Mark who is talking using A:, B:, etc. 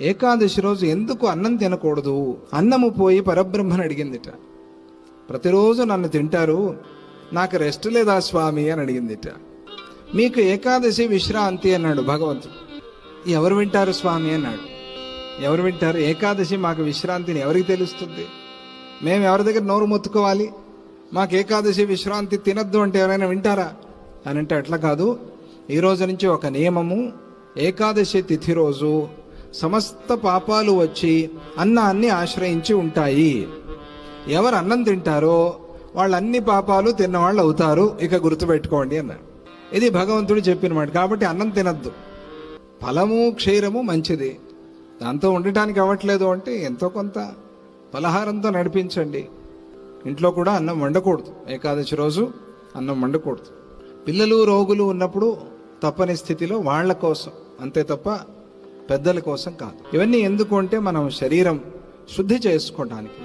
A: ఏకాదశి రోజు ఎందుకు అన్నం తినకూడదు? అన్నము పోయి పరబ్రహ్మని అడిగిందిట. ప్రతిరోజు నన్ను తింటారు, నాకు రెస్ట్ లేదా స్వామి అని అడిగిందిట. మీకు ఏకాదశి విశ్రాంతి అన్నాడు భగవంతుడు. ఎవరు వింటారు స్వామి అన్నాడు. ఎవరు వింటారు? ఏకాదశి మాకు విశ్రాంతిని ఎవరికి తెలుస్తుంది? మేము ఎవరి దగ్గర నోరు మొత్తుకోవాలి? మాకు ఏకాదశి విశ్రాంతి తినద్దు అంటే ఎవరైనా వింటారా అని అంటే అట్లా కాదు. ఈ రోజు నుంచి ఒక నియమము, ఏకాదశి తిథి రోజు సమస్త పాపాలు వచ్చి అన్నాన్ని ఆశ్రయించి ఉంటాయి. ఎవరు అన్నం తింటారో వాళ్ళు అన్ని పాపాలు తిన్నవాళ్ళు అవుతారు, ఇక గుర్తుపెట్టుకోండి అన్నారు. ఇది భగవంతుడు చెప్పిన మాట. కాబట్టి అన్నం తినద్దు. ఫలము క్షీరము మంచిది, దాంతో ఉండటానికి అవ్వట్లేదు అంటే ఎంతో కొంత పలహారంతో నడిపించండి. ఇంట్లో కూడా అన్నం వండకూడదు, ఏకాదశి రోజు అన్నం వండకూడదు. పిల్లలు రోగులు ఉన్నప్పుడు తప్పని స్థితిలో వాళ్ళ కోసం అంతే తప్ప పెద్దల కోసం కాదు. ఇవన్నీ ఎందుకు అంటే మనం శరీరం శుద్ధి చేసుకోవడానికి.